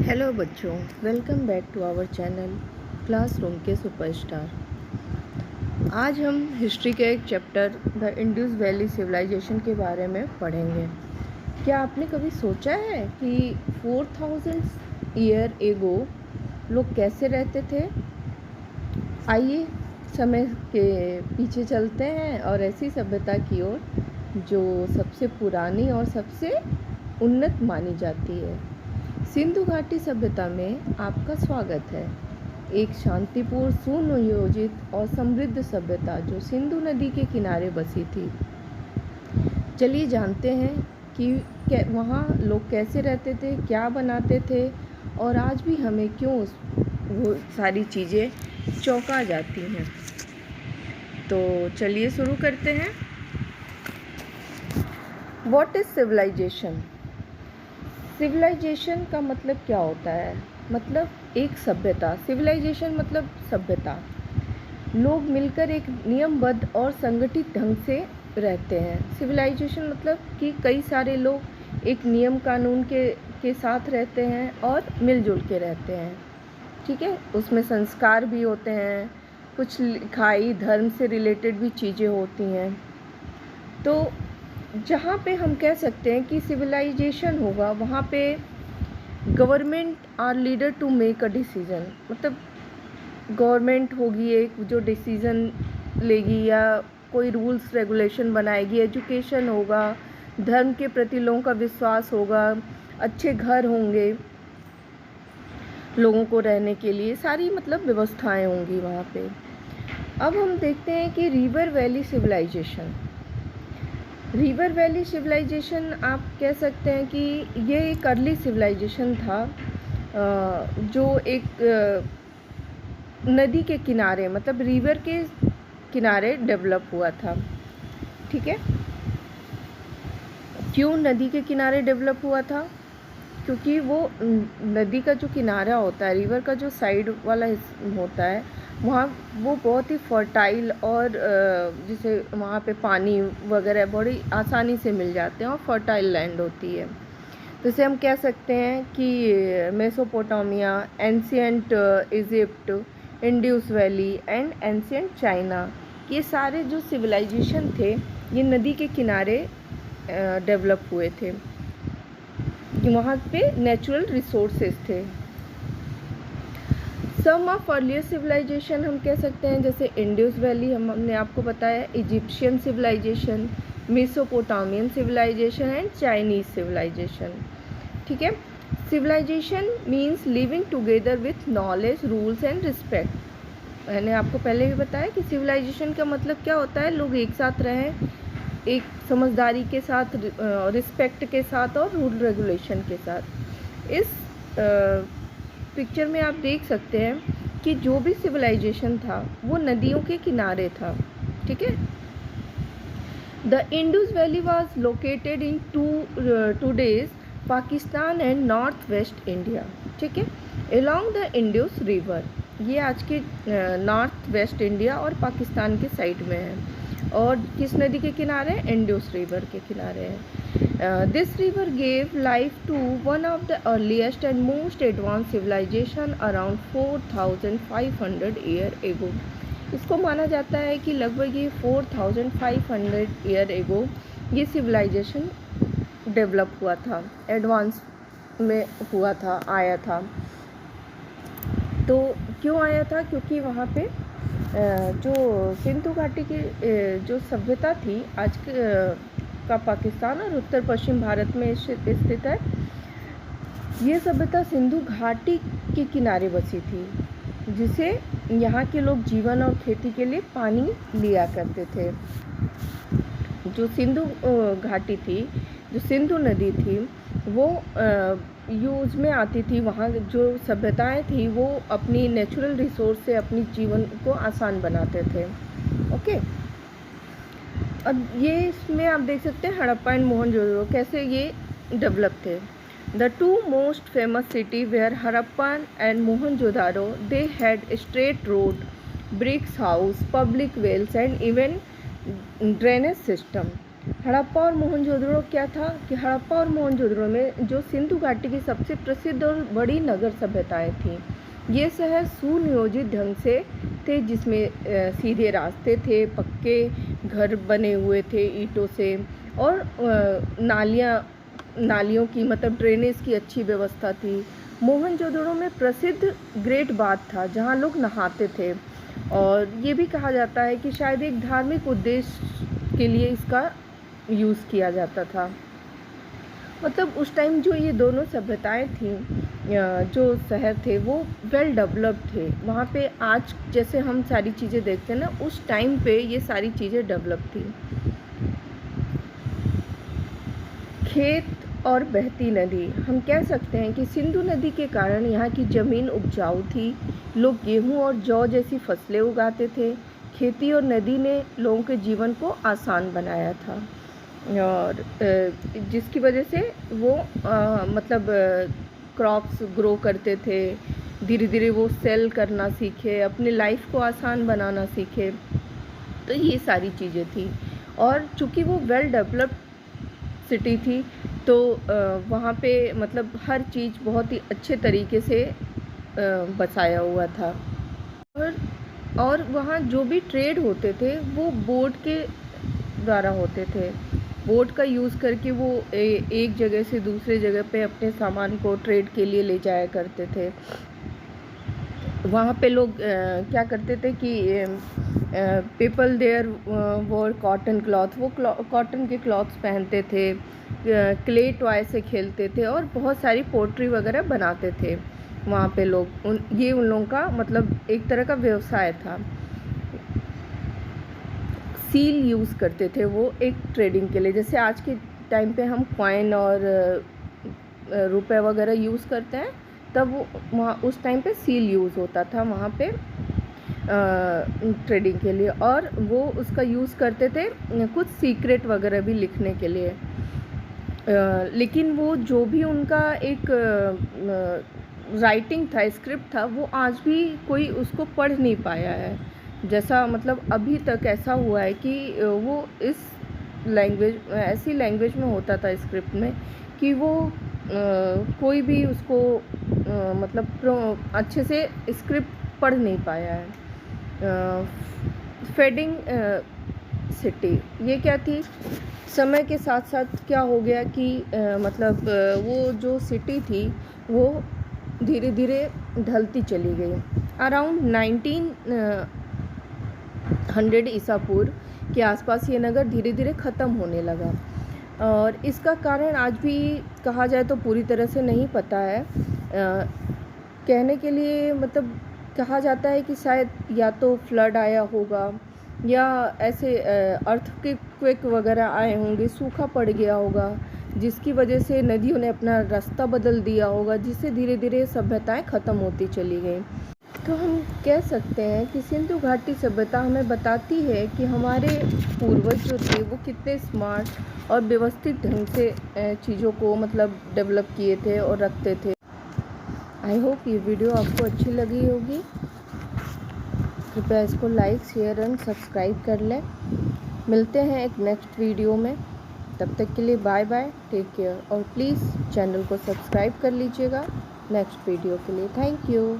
Hello बच्चों, welcome back to our channel classroom के superstar. आज हम हिस्ट्री के एक chapter the Indus valley civilisation के बारे में पढ़ेंगे। क्या आपने कभी सोचा है कि 4000 ईयर एगो लोग कैसे रहते थे? आइए समय के पीछे चलते हैं और ऐसी सभ्यता की ओर जो सबसे पुरानी और सबसे उन्नत मानी जाती है। सिंधु घाटी सभ्यता में आपका स्वागत है। एक शांतिपूर्ण, सुनियोजित और समृद्ध सभ्यता जो सिंधु नदी के किनारे बसी थी। चलिए जानते हैं कि वहाँ लोग कैसे रहते थे, क्या बनाते थे और आज भी हमें क्यों वो सारी चीज़ें चौंका जाती हैं। तो चलिए शुरू करते हैं। What is civilisation? सिविलाइजेशन का मतलब क्या होता है? मतलब एक सभ्यता। सिविलाइजेशन मतलब सभ्यता। लोग मिलकर एक नियमबद्ध और संगठित ढंग से रहते हैं। सिविलाइजेशन मतलब कि कई सारे लोग एक नियम कानून के साथ रहते हैं और मिलजुल के रहते हैं। ठीक है, उसमें संस्कार भी होते हैं, कुछ लिखाई धर्म से रिलेटेड भी चीज़ें होती हैं। तो जहाँ पे हम कह सकते हैं कि सिविलाइजेशन होगा, वहाँ पे government or leader to make a decision. मतलब गवर्नमेंट होगी एक जो डिसीज़न लेगी या कोई रूल्स रेगुलेशन बनाएगी। एजुकेशन होगा, धर्म के प्रति लोगों का विश्वास होगा, अच्छे घर होंगे लोगों को रहने के लिए, सारी मतलब व्यवस्थाएं होंगी वहाँ पे। अब हम देखते हैं कि river valley civilisation. River valley civilisation आप कह सकते हैं कि ये एक अर्ली सिविलाइजेशन था जो एक नदी के किनारे, मतलब रिवर के किनारे डेवलप हुआ था। ठीक है, क्यों नदी के किनारे डेवलप हुआ था? क्योंकि वो नदी का जो किनारा होता है, रिवर का जो साइड वाला होता है, वहाँ वो बहुत ही फर्टाइल और जैसे वहाँ पे पानी वगैरह बड़ी आसानी से मिल जाते हैं और फर्टाइल लैंड होती है। तो इसे हम कह सकते हैं कि Mesopotamia, ancient Egypt, Indus valley and ancient China, ये सारे जो सिविलाइजेशन थे ये नदी के किनारे डेवलप हुए थे। वहाँ पे नेचुरल रिसोर्सेज थे। सम ऑफ अर्लियर सिविलाइजेशन हम कह सकते हैं जैसे इंडस वैली हमने आपको बताया, Egyptian civilisation, Mesopotamian civilisation and Chinese civilisation. ठीक है, civilisation means living together with knowledge, rules and respect. मैंने आपको पहले भी बताया कि सिविलाइजेशन का मतलब क्या होता है, लोग एक साथ रहें, एक समझदारी के साथ, रिस्पेक्ट के साथ और रूल रेगुलेशन के साथ। इस पिक्चर में आप देख सकते हैं कि जो भी सिविलाइजेशन था वो नदियों के किनारे था। ठीक है, the Indus valley was located in today's Pakistan and north west India. ठीक है, अलोंग द इंडस रिवर, ये आज के नॉर्थ वेस्ट इंडिया और पाकिस्तान के साइड में है। और किस नदी के किनारे? इंडस रिवर के किनारे है। This river gave life to one of the earliest and most advance civilisation around 4500 year ago. इसको माना जाता है कि लगभग ये 4500 ईयर एगो ये सिविलाइजेशन डेवलप हुआ था, एडवांस में हुआ था, आया था। तो क्यों आया था? क्योंकि वहाँ पे जो सिंधु घाटी की जो सभ्यता थी आज का पाकिस्तान और उत्तर पश्चिम भारत में स्थित है, ये सभ्यता सिंधु घाटी के किनारे बसी थी, जिसे यहाँ के लोग जीवन और खेती के लिए पानी लिया करते थे। जो सिंधु घाटी थी, जो सिंधु नदी थी, वो यूज में आती थी। वहाँ जो सभ्यताएं थी वो अपनी नेचुरल रिसोर्स से अपनी जीवन को आसान बनाते थे। ओके, अब ये इसमें आप देख सकते हैं हड़प्पा एंड मोहनजोदड़ो कैसे ये डेवलप थे। The two most famous city were Harappa and Mohenjodaro, they had straight road, bricks house, public wells and even drainage system. Harappa और मोहनजोदड़ो क्या था कि हड़प्पा और मोहनजोदड़ो में जो सिंधु घाटी की सबसे प्रसिद्ध और बड़ी नगर सभ्यताएं थीं। ये शहर सुनियोजित ढंग से थे, जिसमें सीधे रास्ते थे, पक्के घर बने हुए थे ईंटों से, और नालियों की मतलब ड्रेनेज की अच्छी व्यवस्था थी। मोहनजोदड़ो में प्रसिद्ध ग्रेट बाथ था जहाँ लोग नहाते थे, और ये भी कहा जाता है कि शायद एक धार्मिक उद्देश्य के लिए इसका यूज़ किया जाता था। मतलब उस टाइम जो ये दोनों सभ्यताएं थीं, जो शहर थे वो वेल डेवलप्ड थे। वहाँ पे आज जैसे हम सारी चीज़ें देखते हैं ना, उस टाइम पे ये सारी चीज़ें डेवलप थी। खेत और बहती नदी, हम कह सकते हैं कि सिंधु नदी के कारण यहाँ की ज़मीन उपजाऊ थी। लोग गेहूँ और जौ जैसी फसलें उगाते थे। खेती और नदी ने लोगों के जीवन को आसान बनाया था, और जिसकी वजह से वो मतलब क्रॉप्स ग्रो करते थे। धीरे धीरे वो सेल करना सीखे, अपनी लाइफ को आसान बनाना सीखे। तो ये सारी चीज़ें थी, और चूँकि वो वेल डेवलप्ड सिटी थी तो वहाँ पे मतलब हर चीज़ बहुत ही अच्छे तरीके से बसाया हुआ था। और वहाँ जो भी ट्रेड होते थे वो बोट के द्वारा होते थे। बोट का यूज़ करके वो एक जगह से दूसरे जगह पे अपने सामान को ट्रेड के लिए ले जाया करते थे। वहाँ पे लोग क्या करते थे कि people there wore cotton cloth, वो कॉटन के क्लॉथ्स पहनते थे, क्ले टॉय से खेलते थे, और बहुत सारी पोट्री वगैरह बनाते थे वहाँ पे लोग। ये उन लोगों का मतलब एक तरह का व्यवसाय था। सील यूज़ करते थे वो एक ट्रेडिंग के लिए, जैसे आज के टाइम पे हम कॉइन और रुपए वगैरह यूज़ करते हैं, तब वो वहाँ उस टाइम पे सील यूज़ होता था वहाँ पे ट्रेडिंग के लिए, और वो उसका यूज़ करते थे कुछ सीक्रेट वगैरह भी लिखने के लिए। लेकिन वो जो भी उनका एक राइटिंग था, स्क्रिप्ट था, वो आज भी कोई उसको पढ़ नहीं पाया है। जैसा मतलब अभी तक ऐसा हुआ है कि वो इस लैंग्वेज, ऐसी लैंग्वेज में होता था स्क्रिप्ट में कि वो कोई भी उसको मतलब अच्छे से स्क्रिप्ट पढ़ नहीं पाया है। फेडिंग सिटी, ये क्या थी? समय के साथ साथ क्या हो गया कि मतलब वो जो सिटी थी वो धीरे धीरे ढलती चली गई। अराउंड 1900 ईसा पूर्व के आसपास ये नगर धीरे धीरे ख़त्म होने लगा, और इसका कारण आज भी कहा जाए तो पूरी तरह से नहीं पता है। कहने के लिए मतलब कहा जाता है कि शायद या तो फ्लड आया होगा, या ऐसे अर्थक्वेक वगैरह आए होंगे, सूखा पड़ गया होगा, जिसकी वजह से नदियों ने अपना रास्ता बदल दिया होगा, जिससे धीरे धीरे सभ्यताएं ख़त्म होती चली गई। तो हम कह सकते हैं कि सिंधु घाटी सभ्यता हमें बताती है कि हमारे पूर्वज जो थे वो कितने स्मार्ट और व्यवस्थित ढंग से चीज़ों को मतलब डेवलप किए थे और रखते थे। आई होप ये वीडियो आपको अच्छी लगी होगी। कृपया इसको लाइक, शेयर एंड सब्सक्राइब कर लें। मिलते हैं एक नेक्स्ट वीडियो में, तब तक के लिए बाय बाय, टेक केयर, और प्लीज़ चैनल को सब्सक्राइब कर लीजिएगा नेक्स्ट वीडियो के लिए। Thank you.